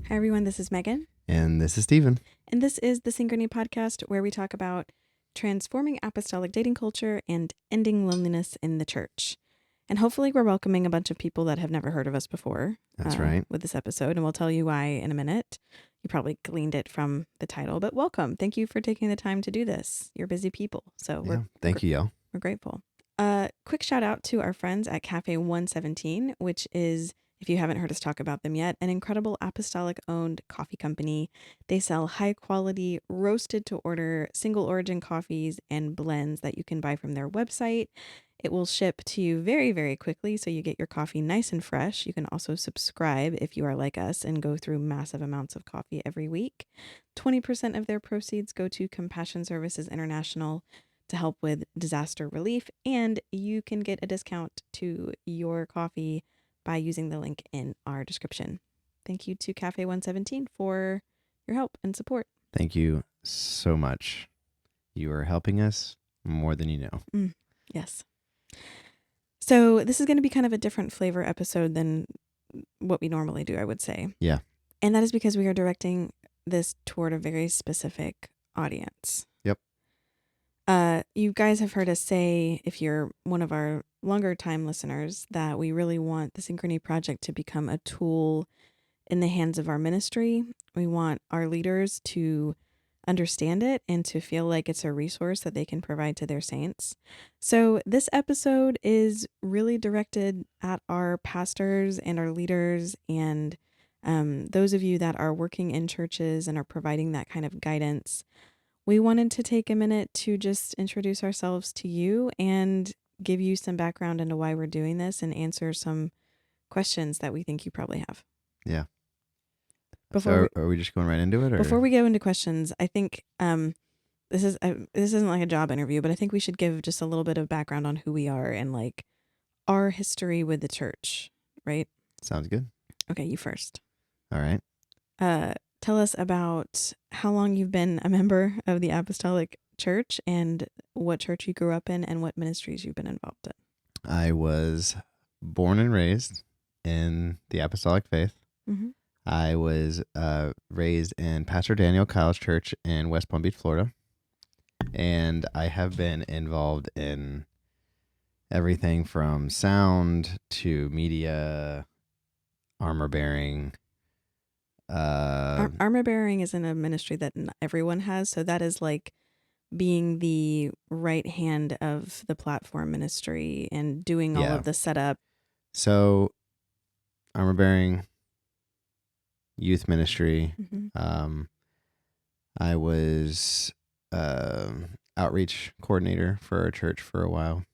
Hi, everyone. This is Megan. And this is Stephen. And this is the Synchrony Podcast, where we talk about transforming apostolic dating culture and ending loneliness in the church. And hopefully we're welcoming a bunch of people that have never heard of us before. That's right. With this episode, and we'll tell you why in a minute. You probably gleaned it from the title, but welcome. Thank you for taking the time to do this. You're busy people. So thank you, y'all. We're grateful. Quick shout out to our friends at Cafe 117, which is, if you haven't heard us talk about them yet, an incredible apostolic owned coffee company. They sell high quality, roasted to order, single origin coffees and blends that you can buy from their website. It will ship to you very, very quickly, so you get your coffee nice and fresh. You can also subscribe if you are like us and go through massive amounts of coffee every week. 20% of their proceeds go to Compassion Services International to help with disaster relief, and you can get a discount to your coffee by using the link in our description. Thank you to Cafe 117 for your help and support. Thank you so much. You are helping us more than you know. Yes. So this is going to be kind of a different flavor episode than what we normally do, I would say. Yeah. And that is because we are directing this toward a very specific audience. Yep. You guys have heard us say, if you're one of our longer time listeners, that we really want the Synchrony Project to become a tool in the hands of our ministry. We want our leaders to understand it and to feel like it's a resource that they can provide to their saints. So this episode is really directed at our pastors and our leaders and those of you that are working in churches and are providing that kind of guidance. We wanted to take a minute to just introduce ourselves to you and give you some background into why we're doing this and answer some questions that we think you probably have. Yeah. Are we just going right into it? Or? Before we go into questions, I think this isn't like a job interview, but I think we should give just a little bit of background on who we are and like our history with the church, right? Sounds good. Okay, you first. All right. Tell us about how long you've been a member of the Apostolic Church and what church you grew up in and what ministries you've been involved in. I was born and raised in the Apostolic faith. Mm-hmm. I was raised in Pastor Daniel Kyle's church in West Palm Beach, Florida. And I have been involved in everything from sound to media, armor bearing. Armor bearing isn't a ministry that everyone has. So that is like being the right hand of the platform ministry and doing all of the setup. So armor bearing, youth ministry. Mm-hmm. I was outreach coordinator for our church for a while.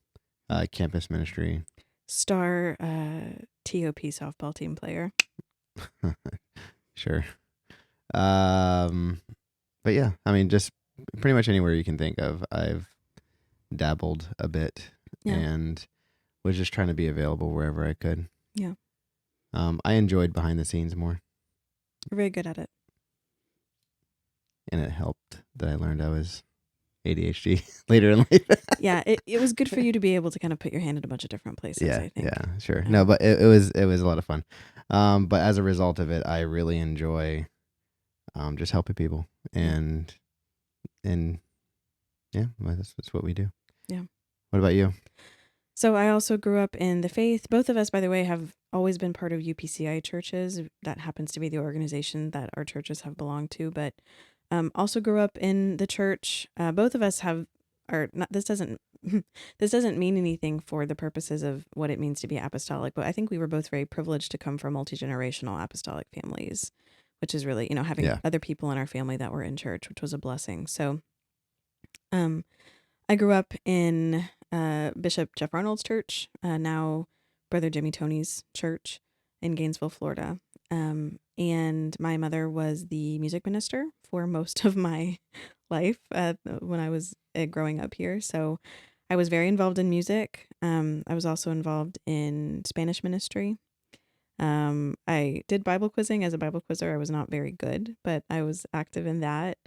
Campus ministry. Star TOP softball team player. Sure. But yeah, I mean, just pretty much anywhere you can think of, I've dabbled a bit and was just trying to be available wherever I could. Yeah. I enjoyed behind the scenes more. You're very good at it. And it helped that I learned I was ADHD later in life. Yeah, it was good for you to be able to kind of put your hand in a bunch of different places, I think. Yeah, sure. No, but it was a lot of fun. But as a result of it, I really enjoy just helping people. And yeah, that's what we do. Yeah. What about you? So I also grew up in the faith. Both of us, by the way, have always been part of UPCI churches. That happens to be the organization that our churches have belonged to, but also grew up in the church. Both of us this doesn't mean anything for the purposes of what it means to be apostolic, but I think we were both very privileged to come from multi-generational apostolic families, which is really, having other people in our family that were in church, which was a blessing. So I grew up in Bishop Jeff Arnold's church, now Brother Jimmy Tony's church in Gainesville, Florida. And my mother was the music minister for most of my life when I was growing up here. So I was very involved in music. I was also involved in Spanish ministry. I did Bible quizzing as a Bible quizzer. I was not very good, but I was active in that.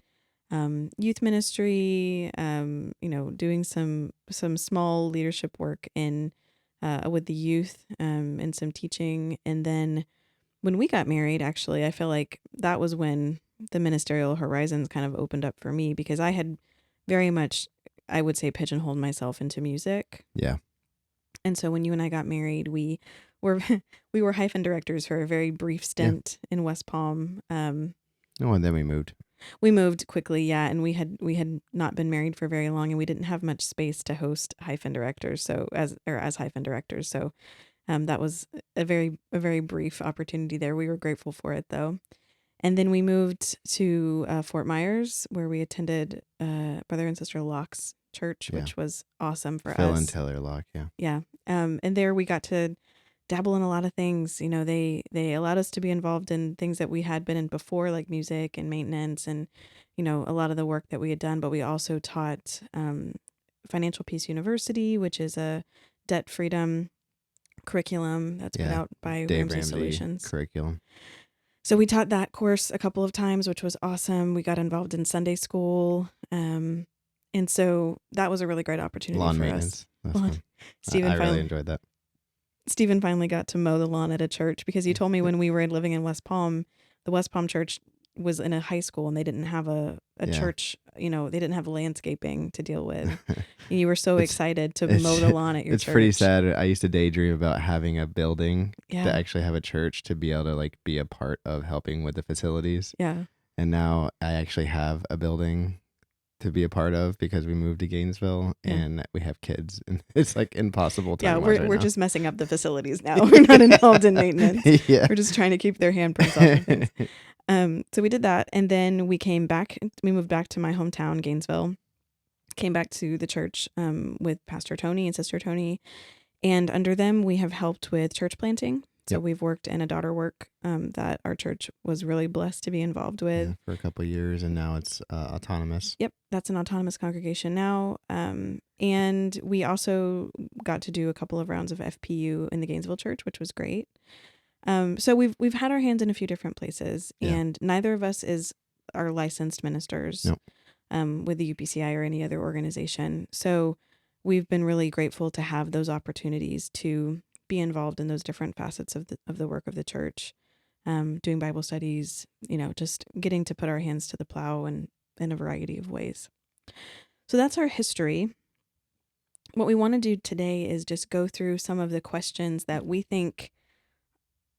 Youth ministry, doing some small leadership work in with the youth and some teaching. And then when we got married, actually, I feel like that was when the ministerial horizons kind of opened up for me, because I had very much, I would say, pigeonholed myself into music. Yeah. And so when you and I got married, we were we were hyphen directors for a very brief stint in West Palm. Oh, and then we moved. We moved quickly, yeah, and we had not been married for very long, and we didn't have much space to host hyphen directors, so as hyphen directors. So that was a very brief opportunity there. We were grateful for it, though. And then we moved to Fort Myers, where we attended Brother and Sister Locke's church, which was awesome for Phil us. and Taylor Locke, yeah. Yeah. And there we got to dabble in a lot of things. You know, they allowed us to be involved in things that we had been in before, like music and maintenance and, you know, a lot of the work that we had done. But we also taught Financial Peace University, which is a debt freedom curriculum that's put out by Dave Ramsey Solutions. Curriculum. So we taught that course a couple of times, which was awesome. We got involved in Sunday school. And so that was a really great opportunity Lawn for maintenance. us. That's fun. Stephen I really enjoyed that. Stephen finally got to mow the lawn at a church, because you told me when we were living in West Palm, the West Palm church was in a high school and they didn't have a church, you know, they didn't have landscaping to deal with. And you were so excited to mow the lawn at your church. It's pretty sad. I used to daydream about having a building to Yeah. actually have a church to be able to like be a part of helping with the facilities. Yeah. And now I actually have a building to be a part of because we moved to Gainesville and we have kids, and it's like impossible time. Yeah, we're just messing up the facilities now. We're not involved in maintenance. Yeah. We're just trying to keep their handprints off of things. So we did that, and then we came back. We moved back to my hometown, Gainesville. Came back to the church with Pastor Tony and Sister Tony, and under them we have helped with church planting. So we've worked in a daughter work that our church was really blessed to be involved with for a couple of years, and now it's autonomous. Yep, that's an autonomous congregation now. And we also got to do a couple of rounds of FPU in the Gainesville church, which was great. So we've had our hands in a few different places, and neither of us are licensed ministers with the UPCI or any other organization. So we've been really grateful to have those opportunities to be involved in those different facets of the work of the church, doing Bible studies, you know, just getting to put our hands to the plow in a variety of ways. So that's our history. What we want to do today is just go through some of the questions that we think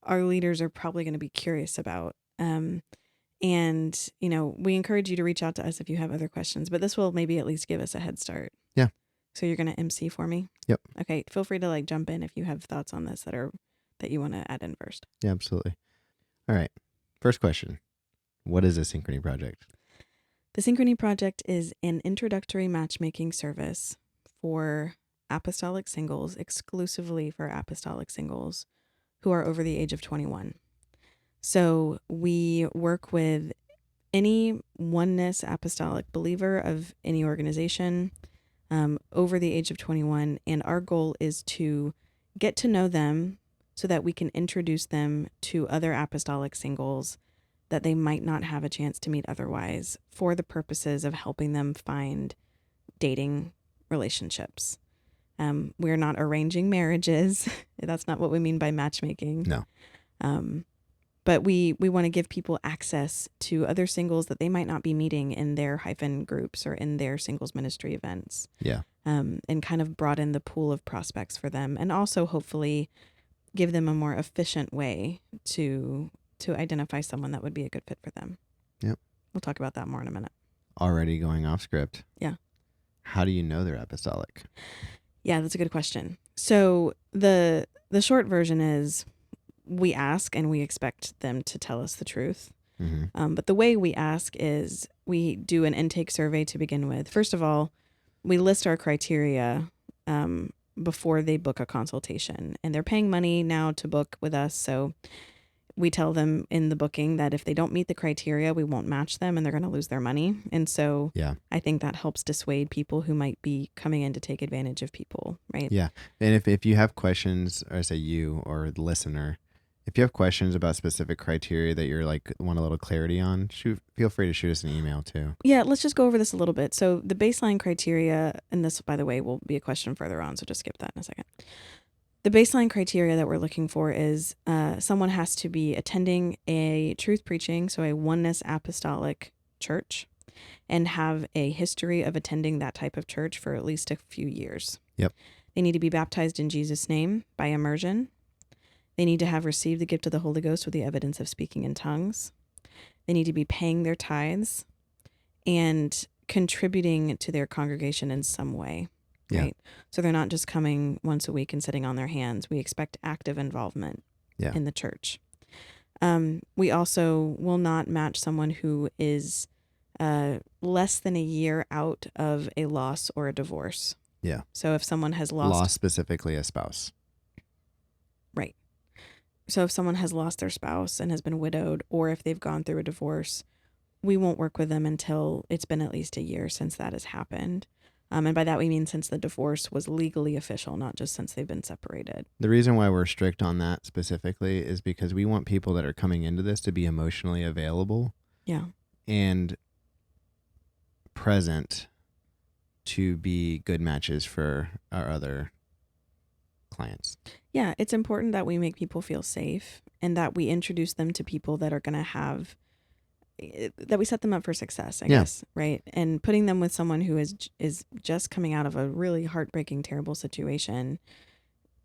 our leaders are probably going to be curious about. And, you know, we encourage you to reach out to us if you have other questions, but this will maybe at least give us a head start. Yeah. So you're going to MC for me? Yep. Okay. Feel free to like jump in if you have thoughts on this that you want to add in first. Yeah, absolutely. All right. First question. What is a Synchrony Project? The Synchrony Project is an introductory matchmaking service for apostolic singles, exclusively for apostolic singles who are over the age of 21. So we work with any oneness apostolic believer of any organization over the age of 21. And our goal is to get to know them so that we can introduce them to other apostolic singles that they might not have a chance to meet otherwise, for the purposes of helping them find dating relationships. We're not arranging marriages. That's not what we mean by matchmaking. No. But we want to give people access to other singles that they might not be meeting in their hyphen groups or in their singles ministry events. Yeah. And kind of broaden the pool of prospects for them, and also hopefully give them a more efficient way to identify someone that would be a good fit for them. Yep. We'll talk about that more in a minute. Already going off script. Yeah. How do you know they're apostolic? Yeah, that's a good question. So the short version is we ask and we expect them to tell us the truth. Mm-hmm. But the way we ask is we do an intake survey to begin with. First of all, we list our criteria before they book a consultation, and they're paying money now to book with us. So we tell them in the booking that if they don't meet the criteria, we won't match them and they're going to lose their money. And so I think that helps dissuade people who might be coming in to take advantage of people, right? Yeah. And if you have questions, or I say you or the listener, if you have questions about specific criteria that you're like want a little clarity on, feel free to shoot us an email too. Yeah, let's just go over this a little bit. So the baseline criteria, and this, by the way, will be a question further on, so just skip that in a second. The baseline criteria that we're looking for is someone has to be attending a truth preaching, so a oneness apostolic church, and have a history of attending that type of church for at least a few years. Yep. They need to be baptized in Jesus' name by immersion. They need to have received the gift of the Holy Ghost with the evidence of speaking in tongues. They need to be paying their tithes and contributing to their congregation in some way. Yeah. Right. So they're not just coming once a week and sitting on their hands. We expect active involvement in the church. We also will not match someone who is less than a year out of a loss or a divorce. Yeah. So if someone has lost specifically a spouse. Right. So if someone has lost their spouse and has been widowed, or if they've gone through a divorce, we won't work with them until it's been at least a year since that has happened. And by that we mean since the divorce was legally official, not just since they've been separated. The reason why we're strict on that specifically is because we want people that are coming into this to be emotionally available. Yeah. And present to be good matches for our other clients. Yeah, it's important that we make people feel safe and that we introduce them to people that are going to have, that we set them up for success, I guess, right? And putting them with someone who is just coming out of a really heartbreaking, terrible situation,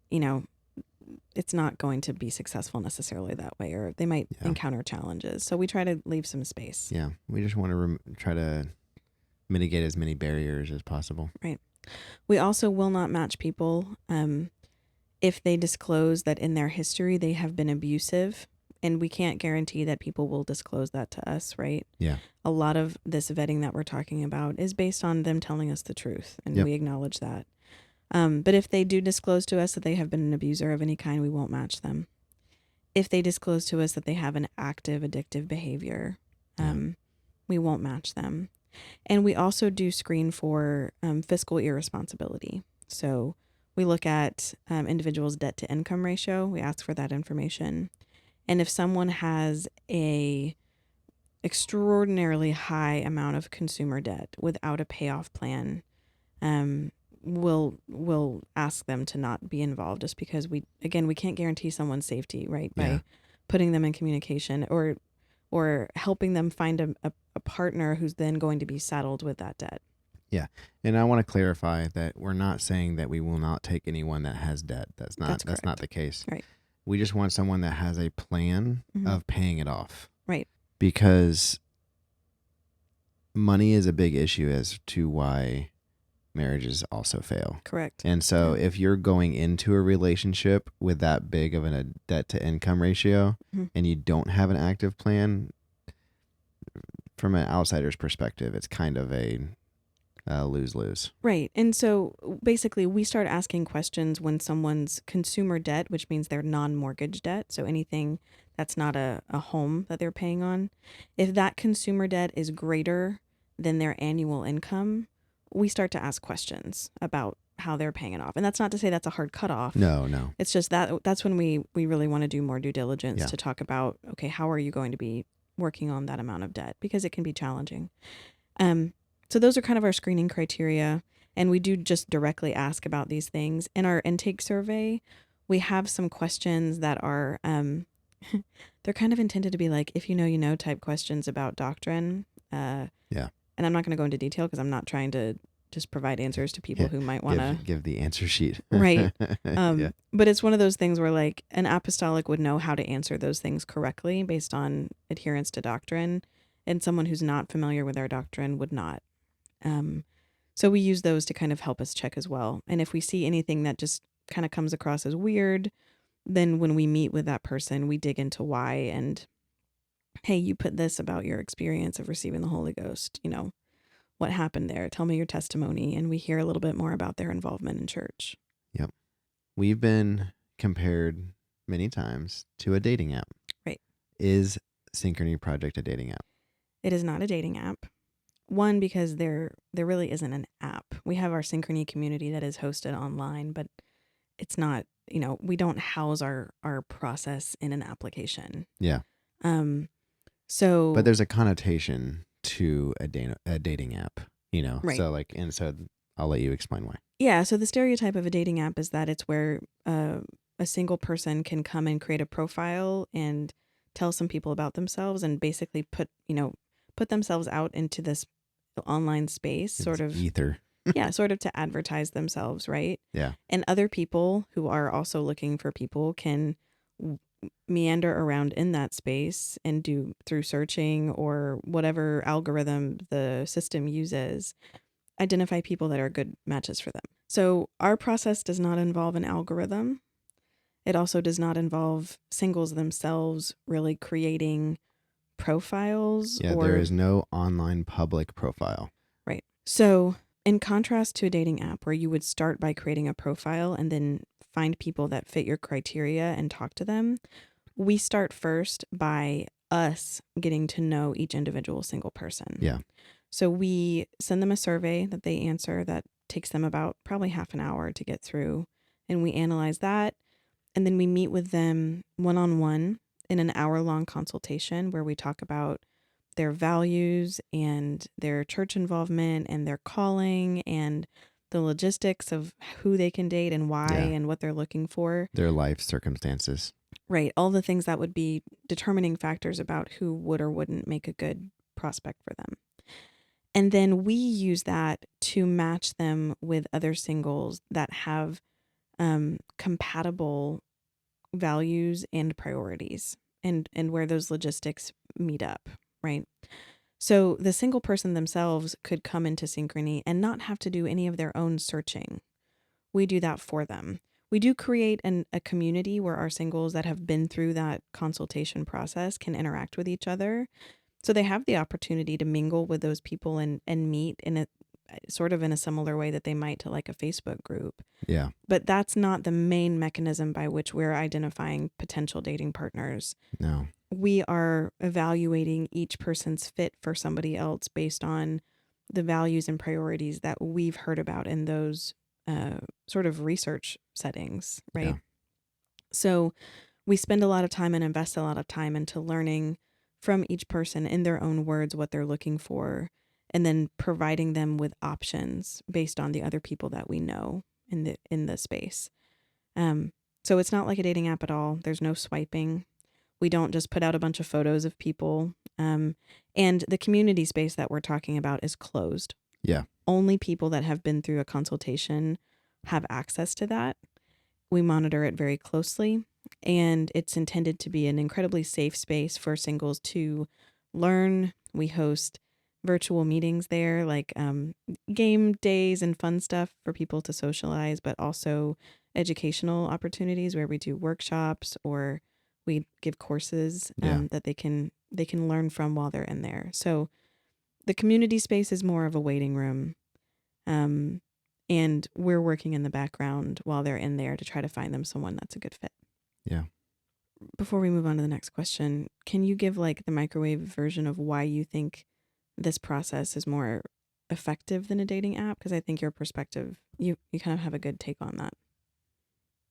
it's not going to be successful necessarily that way, or they might encounter challenges. So we try to leave some space. Yeah, we just want to try to mitigate as many barriers as possible. Right. We also will not match people if they disclose that in their history they have been abusive. And we can't guarantee that people will disclose that to us, right? Yeah. A lot of this vetting that we're talking about is based on them telling us the truth, and we acknowledge that. But if they do disclose to us that they have been an abuser of any kind, we won't match them. If they disclose to us that they have an active addictive behavior, we won't match them. And we also do screen for fiscal irresponsibility. So we look at individuals' debt to income ratio. We ask for that information. And if someone has a extraordinarily high amount of consumer debt without a payoff plan, we'll ask them to not be involved, just because we can't guarantee someone's safety, right? By putting them in communication or helping them find a partner who's then going to be saddled with that debt. Yeah. And I want to clarify that we're not saying that we will not take anyone that has debt. That's not the case. Right. We just want someone that has a plan of paying it off. Right. Because money is a big issue as to why marriages also fail. Correct. And so if you're going into a relationship with that big of a debt to income ratio and you don't have an active plan, from an outsider's perspective, it's kind of a lose-lose. Right. And so basically we start asking questions when someone's consumer debt, which means their non-mortgage debt, so anything that's not a home that they're paying on, if that consumer debt is greater than their annual income, we start to ask questions about how they're paying it off. And that's not to say that's a hard cutoff. No. It's just that's when we really want to do more due diligence to talk about, okay, how are you going to be working on that amount of debt? Because it can be challenging. So those are kind of our screening criteria, and we do just directly ask about these things. In our intake survey, we have some questions that are, they're kind of intended to be like, if you know type questions about doctrine. And I'm not going to go into detail because I'm not trying to just provide answers to people who might want to give the answer sheet. Right. But it's one of those things where like an apostolic would know how to answer those things correctly based on adherence to doctrine, and someone who's not familiar with our doctrine would not. So we use those to kind of help us check as well. And if we see anything that just kind of comes across as weird, then when we meet with that person, we dig into why, and hey, you put this about your experience of receiving the Holy Ghost, what happened there? Tell me your testimony. And we hear a little bit more about their involvement in church. Yep. We've been compared many times to a dating app. Right. Is Synchrony Project a dating app? It is not a dating app. One, because there really isn't an app. We have our Synchrony community that is hosted online, but it's not, we don't house our process in an application. Yeah. But there's a connotation to a dating app, Right. So I'll let you explain why. Yeah, so the stereotype of a dating app is that it's where a single person can come and create a profile and tell some people about themselves and basically put themselves out into this online space, sort It's of, ether. yeah, sort of to advertise themselves, right? Yeah. And other people who are also looking for people can w- meander around in that space and do through searching or whatever algorithm the system uses, identify people that are good matches for them. So our process does not involve an algorithm. It also does not involve singles themselves really creating profiles Yeah, there or, is no online public profile. right. So in contrast to a dating app where you would start by creating a profile and then find people that fit your criteria and talk to them, we start first by us getting to know each individual single person. Yeah. So we send them a survey that they answer that takes them about probably half an hour to get through. And we analyze that. And then we meet with them one-on-one in an hour-long consultation where we talk about their values and their church involvement and their calling and the logistics of who they can date and why Yeah. and what they're looking for. Their life circumstances. Right. All the things that would be determining factors about who would or wouldn't make a good prospect for them. And then we use that to match them with other singles that have compatible values and priorities and where those logistics meet up, right? So the single person themselves could come into Synchrony and not have to do any of their own searching. We do that for them. We do create a community where our singles that have been through that consultation process can interact with each other. So they have the opportunity to mingle with those people and meet in a sort of in a similar way that they might to like a Facebook group. Yeah. But that's not the main mechanism by which we're identifying potential dating partners. No. We are evaluating each person's fit for somebody else based on the values and priorities that we've heard about in those sort of research settings, right? Yeah. So we spend a lot of time and invest a lot of time into learning from each person in their own words what they're looking for, and then providing them with options based on the other people that we know in the space. So it's not like a dating app at all. There's no swiping. We don't just put out a bunch of photos of people. And the community space that we're talking about is closed. Yeah. Only people that have been through a consultation have access to that. We monitor it very closely, and it's intended to be an incredibly safe space for singles to learn. We host virtual meetings there, like game days and fun stuff for people to socialize, but also educational opportunities where we do workshops or we give courses Yeah. that they can learn from while they're in there. So the community space is more of a waiting room. And we're working in the background while they're in there to try to find them someone that's a good fit. Yeah. Before we move on to the next question, can you give like the microwave version of why you think this process is more effective than a dating app? Because I think your perspective, you kind of have a good take on that.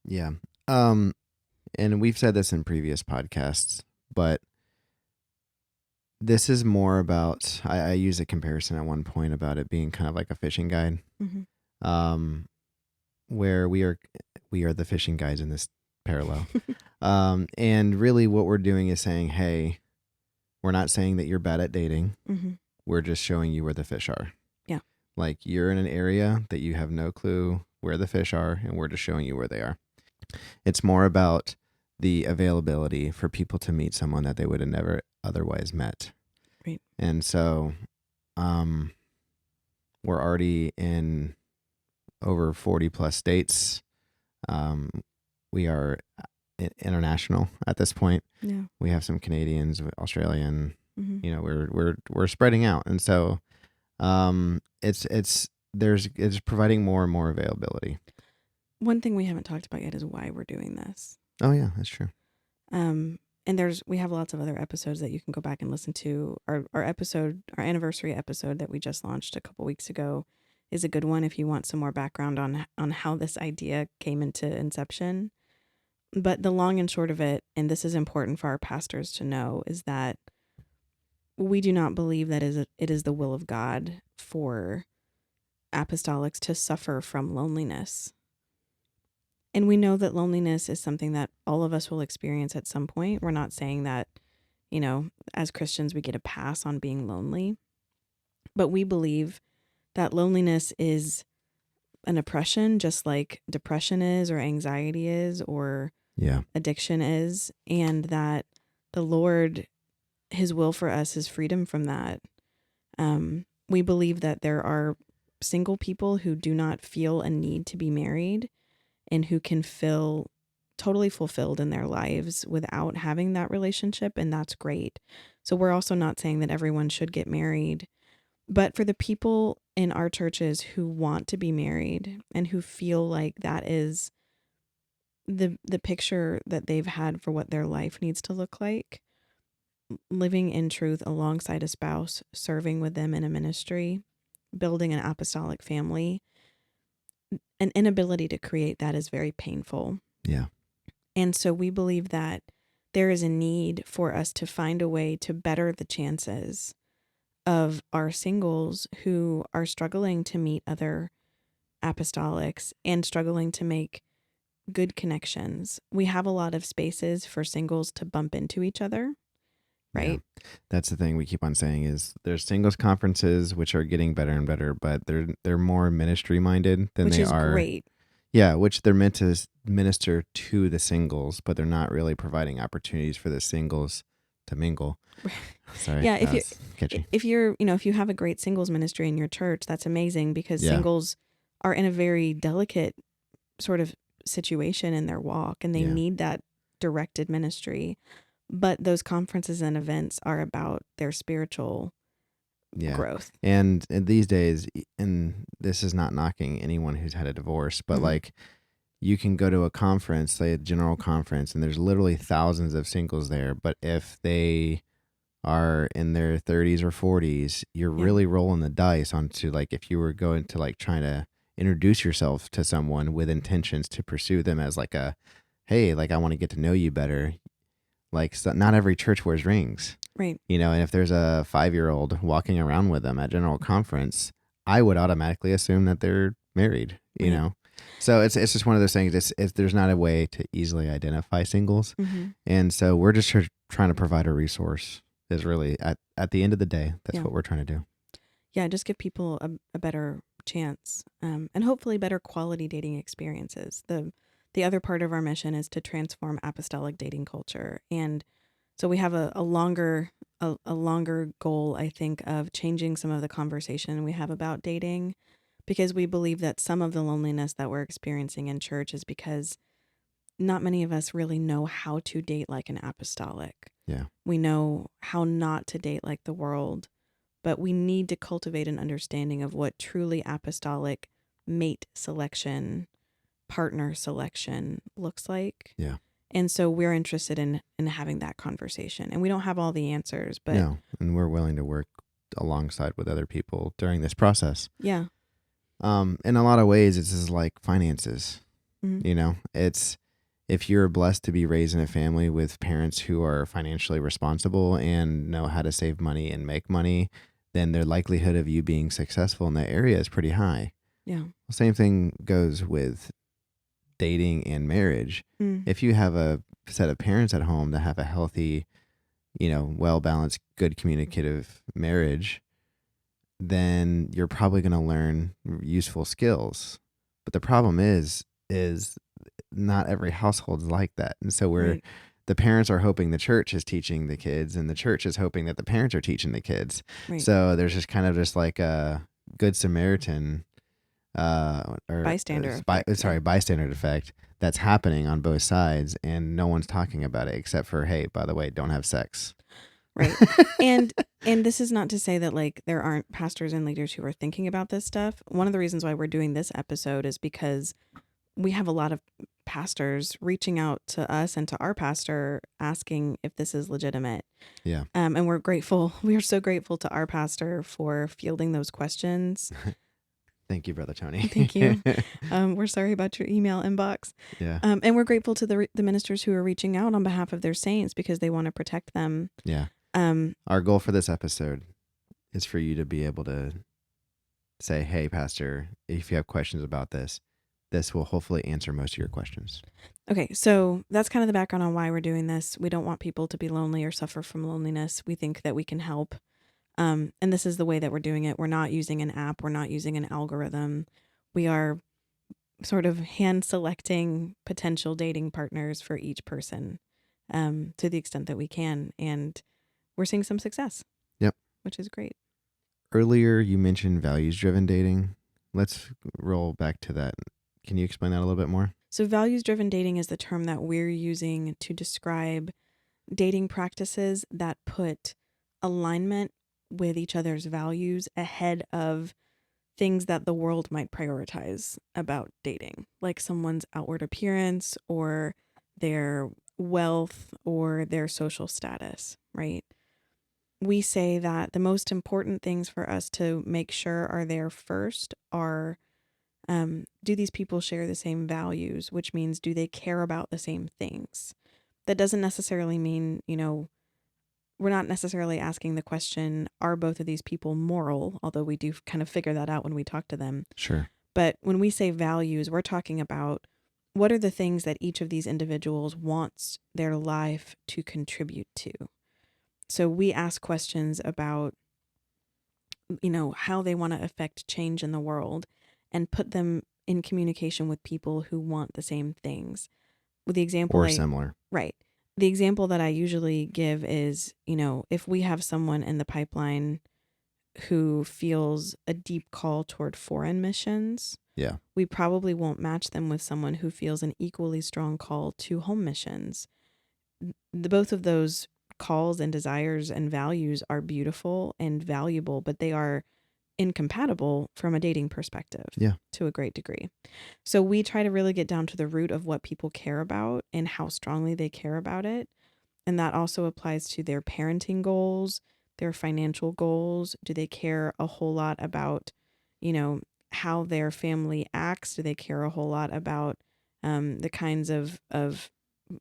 Yeah. And we've said this in previous podcasts, but this is more about, I use a comparison at one point about it being kind of like a fishing guide, Mm-hmm. where we are the fishing guides in this parallel. And really what we're doing is saying, hey, we're not saying that you're bad at dating. Mm-hmm. We're just showing you where the fish are. Yeah. Like you're in an area that you have no clue where the fish are, and we're just showing you where they are. It's more about the availability for people to meet someone that they would have never otherwise met. Right. And so we're already in over 40 plus states. We are international at this point. Yeah. We have some Canadians, Australian, Mm-hmm. we're spreading out. And so it's providing more and more availability. One thing we haven't talked about yet is why we're doing this. Oh yeah, that's true. And we have lots of other episodes that you can go back and listen to. Our anniversary episode that we just launched a couple weeks ago is a good one if you want some more background on how this idea came into inception. But the long and short of it, and this is important for our pastors to know, is that we do not believe that it is the will of God for apostolics to suffer from loneliness. And we know that loneliness is something that all of us will experience at some point. We're not saying that, as Christians, we get a pass on being lonely. But we believe that loneliness is an oppression, just like depression is, or anxiety is, or Yeah. addiction is. And that the Lord, his will for us is freedom from that. We believe that there are single people who do not feel a need to be married and who can feel totally fulfilled in their lives without having that relationship. And that's great. So we're also not saying that everyone should get married, but for the people in our churches who want to be married and who feel like that is the picture that they've had for what their life needs to look like, living in truth alongside a spouse, serving with them in a ministry, building an apostolic family, an inability to create that is very painful. Yeah. And so we believe that there is a need for us to find a way to better the chances of our singles who are struggling to meet other apostolics and struggling to make good connections. We have a lot of spaces for singles to bump into each other, right? Yeah. That's the thing we keep on saying is there's singles conferences which are getting better and better, but they're more ministry minded than Which they is are. great. Yeah, which they're meant to minister to the singles, but they're not really providing opportunities for the singles to mingle. Sorry, Yeah, that was catchy. if you have a great singles ministry in your church, that's amazing because Yeah. singles are in a very delicate sort of situation in their walk and they Yeah. need that directed ministry. But those conferences and events are about their spiritual Yeah. growth. And these days, and this is not knocking anyone who's had a divorce, but Mhm. like you can go to a conference, say a general conference, and there's literally thousands of singles there. But if they are in their 30s or 40s, you're Yeah. really rolling the dice onto like if you were going to like trying to introduce yourself to someone with intentions to pursue them as like a, hey, like I want to get to know you better. Like so not every church wears rings. Right. And if there's a 5-year-old walking around with them at general conference, I would automatically assume that they're married, Right. So it's just one of those things. There's not a way to easily identify singles. Mhm. And so we're just trying to provide a resource is really at the end of the day, that's Yeah. what we're trying to do. Yeah, just give people a better chance and hopefully better quality dating experiences. The other part of our mission is to transform apostolic dating culture. And so we have a longer goal, I think, of changing some of the conversation we have about dating, because we believe that some of the loneliness that we're experiencing in church is because not many of us really know how to date like an apostolic. Yeah. We know how not to date like the world, but we need to cultivate an understanding of what truly apostolic mate selection, partner selection looks like. Yeah. And so we're interested in having that conversation. And we don't have all the answers, but No, and we're willing to work alongside with other people during this process. yeah. In a lot of ways, it's just like finances. Mhm. It's if you're blessed to be raised in a family with parents who are financially responsible and know how to save money and make money, then the likelihood of you being successful in that area is pretty high. Yeah. Same thing goes with dating and marriage. Mm. If you have a set of parents at home that have a healthy, well-balanced, good communicative marriage, then you're probably going to learn useful skills. But the problem is not every household's like that. And so Right. the parents are hoping the church is teaching the kids and the church is hoping that the parents are teaching the kids. Right. So there's just kind of just like a good Samaritan or Bystander effect. Yeah. bystander effect that's happening on both sides, and no one's talking about it except for, hey, by the way, don't have sex. Right. And this is not to say that like there aren't pastors and leaders who are thinking about this stuff. One of the reasons why we're doing this episode is because we have a lot of pastors reaching out to us and to our pastor asking if this is legitimate. Yeah. And we're grateful. We are so grateful to our pastor for fielding those questions. Thank you, Brother Tony. Thank you. We're sorry about your email inbox. Yeah. And we're grateful to the ministers who are reaching out on behalf of their saints because they want to protect them. Yeah. Our goal for this episode is for you to be able to say, hey, Pastor, if you have questions about this, this will hopefully answer most of your questions. Okay, so that's kind of the background on why we're doing this. We don't want people to be lonely or suffer from loneliness. We think that we can help. And this is the way that we're doing it. We're not using an app. We're not using an algorithm. We are sort of hand selecting potential dating partners for each person to the extent that we can. And we're seeing some success. Yep. Which is great. Earlier, you mentioned values-driven dating. Let's roll back to that. Can you explain that a little bit more? So values-driven dating is the term that we're using to describe dating practices that put alignment with each other's values ahead of things that the world might prioritize about dating, like someone's outward appearance or their wealth or their social status, right? We say that the most important things for us to make sure are there first are do these people share the same values, which means do they care about the same things? That doesn't necessarily mean, we're not necessarily asking the question, are both of these people moral? Although we do kind of figure that out when we talk to them. Sure. But when we say values, we're talking about what are the things that each of these individuals wants their life to contribute to. So we ask questions about, how they want to affect change in the world and put them in communication with people who want the same things. With the example Or similar. Right. The example that I usually give is, if we have someone in the pipeline who feels a deep call toward foreign missions, Yeah. we probably won't match them with someone who feels an equally strong call to home missions. Both of those calls and desires and values are beautiful and valuable, but they are incompatible from a dating perspective to a great degree. So we try to really get down to the root of what people care about and how strongly they care about it. And that also applies to their parenting goals, their financial goals. Do they care a whole lot about, how their family acts? Do they care a whole lot about the kinds of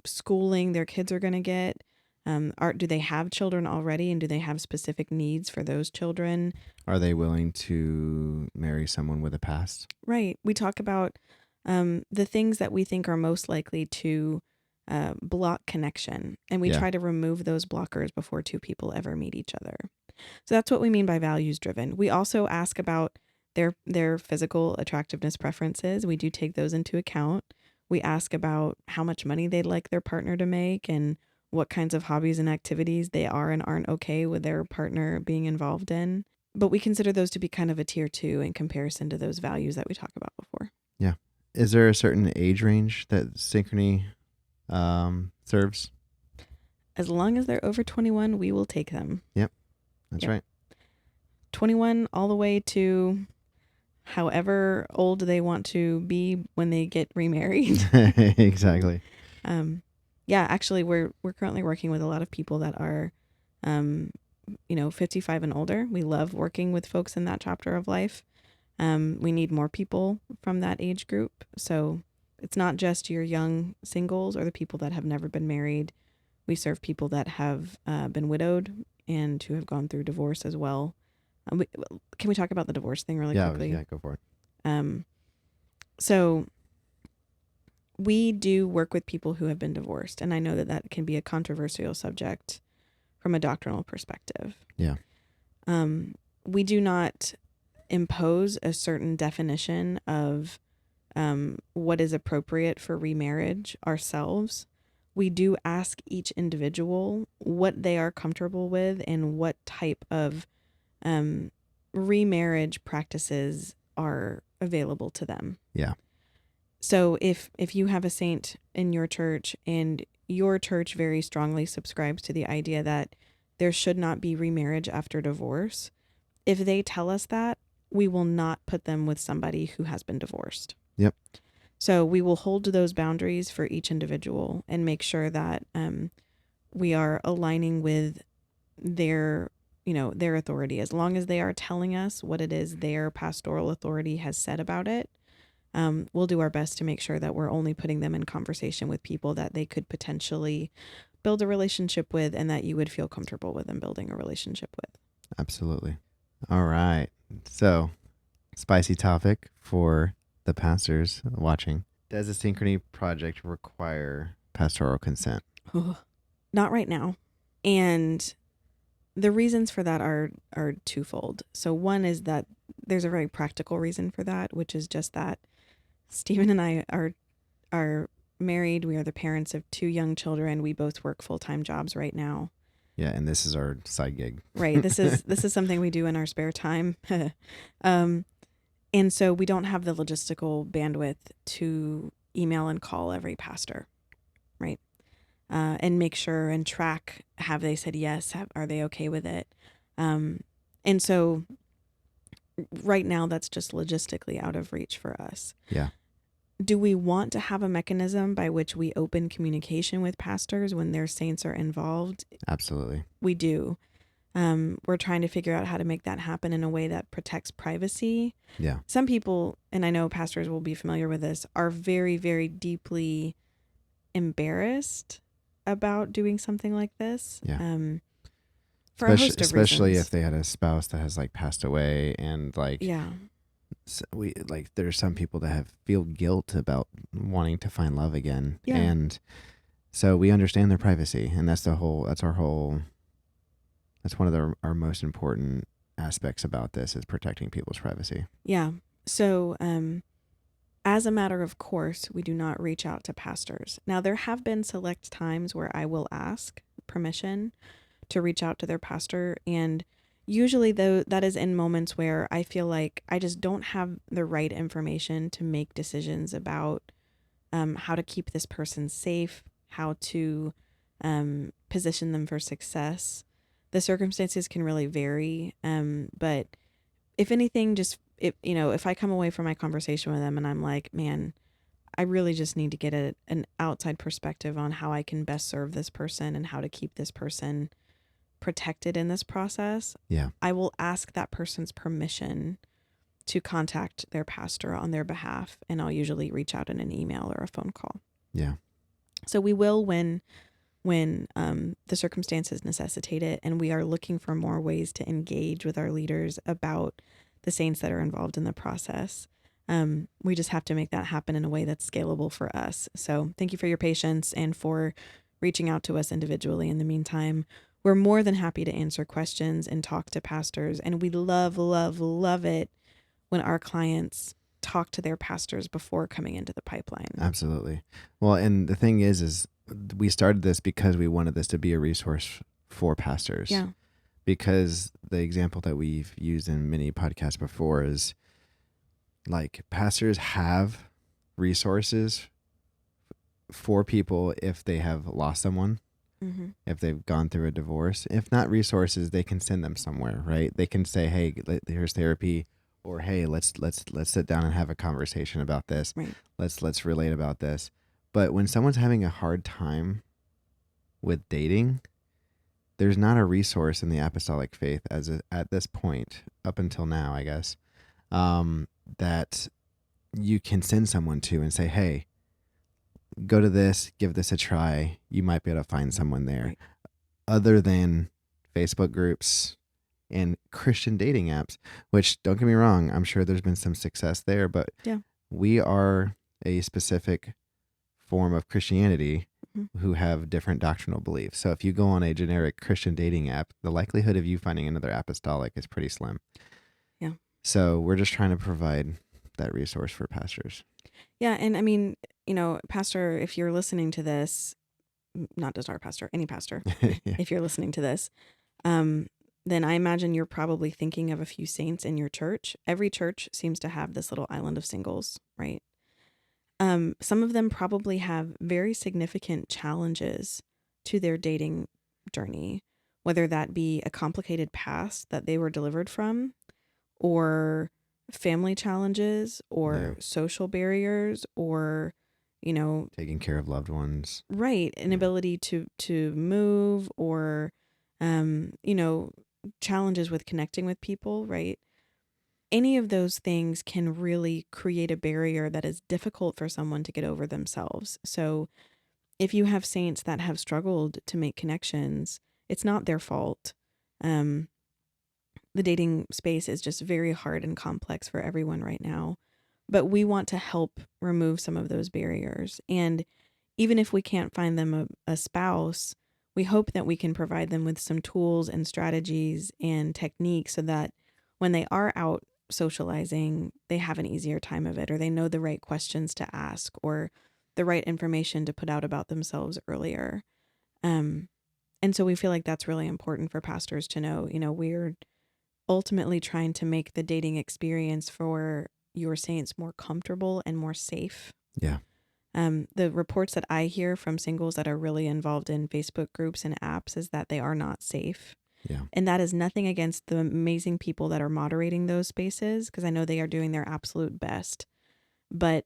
schooling their kids are going to get? Do they have children already, and do they have specific needs for those children? Are they willing to marry someone with a past? Right. We talk about the things that we think are most likely to block connection, and we try to remove those blockers before two people ever meet each other. So that's what we mean by values driven. We also ask about their physical attractiveness preferences. We do take those into account. We ask about how much money they'd like their partner to make and what kinds of hobbies and activities they are and aren't okay with their partner being involved in. But we consider those to be kind of a tier 2 in comparison to those values that we talked about before. Yeah. Is there a certain age range that Synchrony serves? As long as they're over 21, we will take them. Yep. That's right. 21 all the way to however old they want to be when they get remarried. Exactly. Yeah, actually we're currently working with a lot of people that are 55 and older. We love working with folks in that chapter of life. We need more people from that age group. So it's not just your young singles or the people that have never been married. We serve people that have been widowed and who have gone through divorce as well. Can we talk about the divorce thing really quickly? Yeah, go for it. So we do work with people who have been divorced, and I know that can be a controversial subject from a doctrinal perspective. Yeah. We do not impose a certain definition of what is appropriate for remarriage ourselves. We do ask each individual what they are comfortable with and what type of remarriage practices are available to them. Yeah. So if you have a saint in your church and your church very strongly subscribes to the idea that there should not be remarriage after divorce, if they tell us that, we will not put them with somebody who has been divorced. Yep. So we will hold to those boundaries for each individual and make sure that we are aligning with their authority. As long as they are telling us what it is their pastoral authority has said about it, we'll do our best to make sure that we're only putting them in conversation with people that they could potentially build a relationship with and that you would feel comfortable with them building a relationship with. Absolutely. All right. So spicy topic for the pastors watching. Does the Synchrony Project require pastoral consent? Not right now. And the reasons for that are twofold. So one is that there's a very practical reason for that, which is just that Stephen and I are married. We are the parents of 2 young children. We both work full-time jobs right now. Yeah, and this is our side gig. Right. This is something we do in our spare time. And so we don't have the logistical bandwidth to email and call every pastor, right? And make sure and track, have they said yes? Are they okay with it? And so right now that's just logistically out of reach for us. Yeah. Do we want to have a mechanism by which we open communication with pastors when their saints are involved? Absolutely. We do. We're trying to figure out how to make that happen in a way that protects privacy. Yeah. Some people, and I know pastors will be familiar with this, are very, very deeply embarrassed about doing something like this. Yeah. For a host of especially reasons. if they had a spouse that has like passed away, and like Yeah. there's some people that feel guilt about wanting to find love again. Yeah. And so we understand their privacy, and that's one of our most important aspects about this, is protecting people's privacy. Yeah. So, as a matter of course, we do not reach out to pastors. Now, there have been select times where I will ask permission to reach out to their pastor. And usually, though, that is in moments where I feel like I just don't have the right information to make decisions about how to keep this person safe, how to position them for success. The circumstances can really vary. But if anything, if I come away from my conversation with them and I'm like, man, I really just need to get an outside perspective on how I can best serve this person and how to keep this person protected in this process. Yeah. I will ask that person's permission to contact their pastor on their behalf, and I'll usually reach out in an email or a phone call. Yeah. So we will when the circumstances necessitate it, and we are looking for more ways to engage with our leaders about the saints that are involved in the process. We just have to make that happen in a way that's scalable for us. So thank you for your patience and for reaching out to us individually in the meantime. We're more than happy to answer questions and talk to pastors, and we love, love, love it when our clients talk to their pastors before coming into the pipeline. Absolutely. Well, and the thing is we started this because we wanted this to be a resource for pastors. Yeah. Because the example that we've used in many podcasts before is like pastors have resources for people if they have lost someone, if they've gone through a divorce. If not resources, they can send them somewhere, right? They can say, hey, here's therapy, or hey, let's sit down and have a conversation about this. Right. Let's relate about this. But when someone's having a hard time with dating, there's not a resource in the apostolic faith at this point, up until now, I guess, that you can send someone to and say, hey, go to this, give this a try. You might be able to find someone there. Right. Other than Facebook groups and Christian dating apps, which, don't get me wrong, I'm sure there's been some success there, but Yeah. we are a specific form of Christianity who have different doctrinal beliefs. So if you go on a generic Christian dating app, the likelihood of you finding another apostolic is pretty slim. Yeah. So we're just trying to provide that resource for pastors. Yeah. And I mean, pastor, if you're listening to this, not just our pastor, any pastor, if you're listening to this, then I imagine you're probably thinking of a few saints in your church. Every church seems to have this little island of singles, right? Some of them probably have very significant challenges to their dating journey, whether that be a complicated past that they were delivered from, or family challenges, or social barriers, or, taking care of loved ones. Right. Inability to move, or, challenges with connecting with people, right? Any of those things can really create a barrier that is difficult for someone to get over themselves. So if you have saints that have struggled to make connections, it's not their fault. The the dating space is just very hard and complex for everyone right now. But we want to help remove some of those barriers. And even if we can't find them a spouse, we hope that we can provide them with some tools and strategies and techniques so that when they are out socializing, they have an easier time of it, or they know the right questions to ask, or the right information to put out about themselves earlier. Um, and so we feel like that's really important for pastors to know. We're ultimately trying to make the dating experience for your saints more comfortable and more safe. Yeah. The reports that I hear from singles that are really involved in Facebook groups and apps is that they are not safe. Yeah. And that is nothing against the amazing people that are moderating those spaces, because I know they are doing their absolute best. But,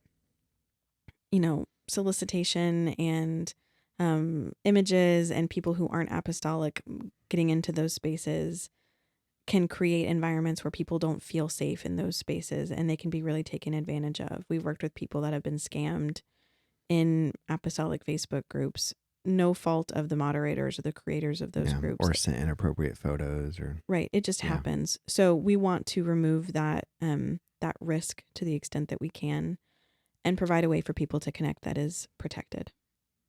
solicitation and images and people who aren't apostolic getting into those spaces can create environments where people don't feel safe in those spaces, and they can be really taken advantage of. We've worked with people that have been scammed in apostolic Facebook groups, no fault of the moderators or the creators of those groups. Or sent inappropriate photos Right. It just happens. So we want to remove that risk to the extent that we can, and provide a way for people to connect that is protected.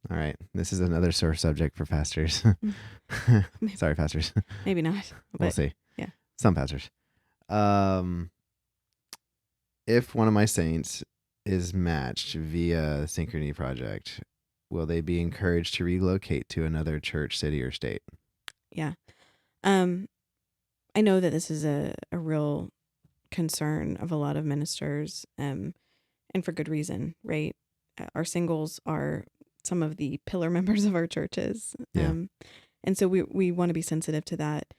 All right. This is another sore subject for pastors. Sorry, pastors. Maybe not. But We'll see. Yeah. Some pastors. If one of my saints is matched via Synchrony Project, will they be encouraged to relocate to another church, city, or state? Yeah. I know that this is a real concern of a lot of ministers, and for good reason, right? Our singles are some of the pillar members of our churches. Yeah. And so we want to be sensitive to that.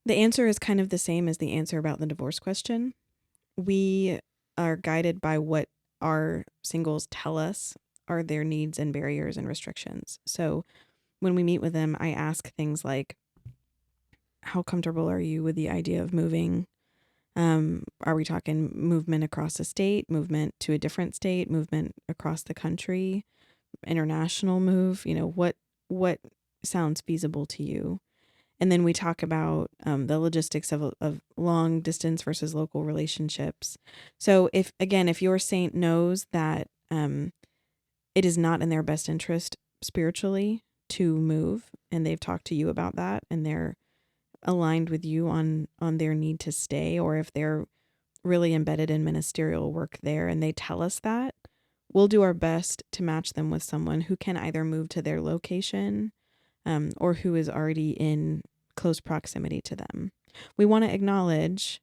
The answer is kind of the same as the answer about the divorce question. We are guided by what our singles tell us are their needs and barriers and restrictions. So when we meet with them, I ask things like, how comfortable are you with the idea of moving? Are we talking movement across the state, movement to a different state, movement across the country, international move? What sounds feasible to you? And then we talk about the logistics of long distance versus local relationships. So if your saint knows that it is not in their best interest spiritually to move, and they've talked to you about that, and they're aligned with you on their need to stay, or if they're really embedded in ministerial work there and they tell us that, we'll do our best to match them with someone who can either move to their location or who is already in close proximity to them. We want to acknowledge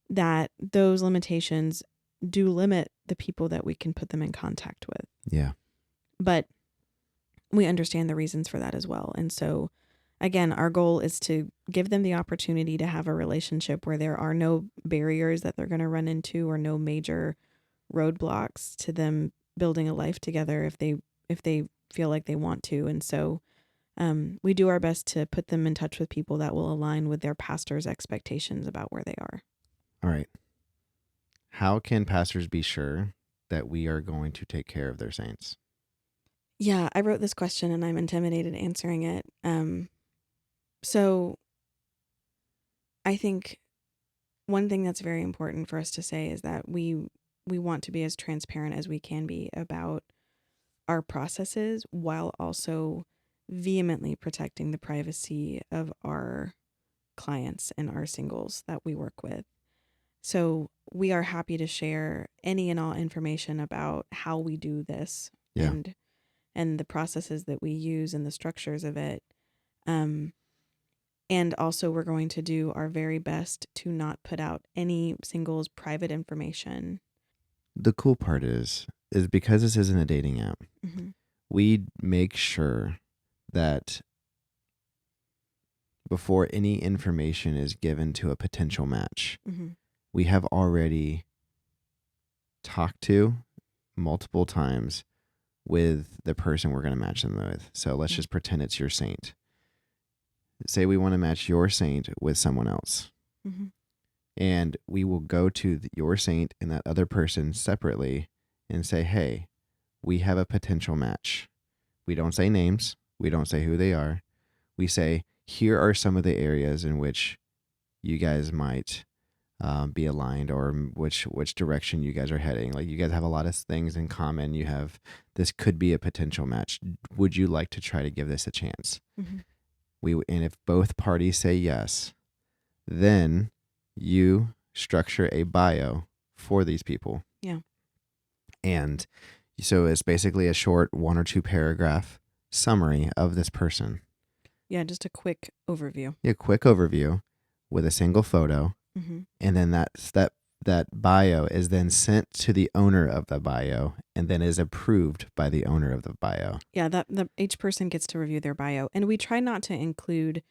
that those limitations do limit the people that we can put them in contact with. Yeah. But we understand the reasons for that as well. And so, again, our goal is to give them the opportunity to have a relationship where there are no barriers that they're going to run into, or no major roadblocks to them building a life together if they feel like they want to. And so we do our best to put them in touch with people that will align with their pastor's expectations about where they are. All right. How can pastors be sure that we are going to take care of their saints? Yeah, I wrote this question and I'm intimidated answering it. So I think one thing that's very important for us to say is that we want to be as transparent as we can be about our processes, while also vehemently protecting the privacy of our clients and our singles that we work with. So we are happy to share any and all information about how we do this, Yeah. and the processes that we use and the structures of it. And also we're going to do our very best to not put out any singles' private information. The cool part is because this isn't a dating app, Mm-hmm. we make sure that before any information is given to a potential match, Mm-hmm. we have already talked to multiple times with the person we're going to match them with. So let's just pretend it's your saint. Say we want to match your saint with someone else. Mm-hmm. And we will go to your saint and that other person separately and say, hey, we have a potential match. We don't say names. We don't say who they are. We say, here are some of the areas in which you guys might be aligned, or which direction you guys are heading. Like, you guys have a lot of things in common. You have, this could be a potential match. Would you like to try to give this a chance? Mm-hmm. And if both parties say yes, then you structure a bio for these people. Yeah. And so it's basically a short 1 or 2 paragraph summary of this person. Yeah, just a quick overview. A quick overview with a single photo. Mm-hmm. And then that bio is then sent to the owner of the bio, and then is approved by the owner of the bio. Yeah, each person gets to review their bio, and we try not to include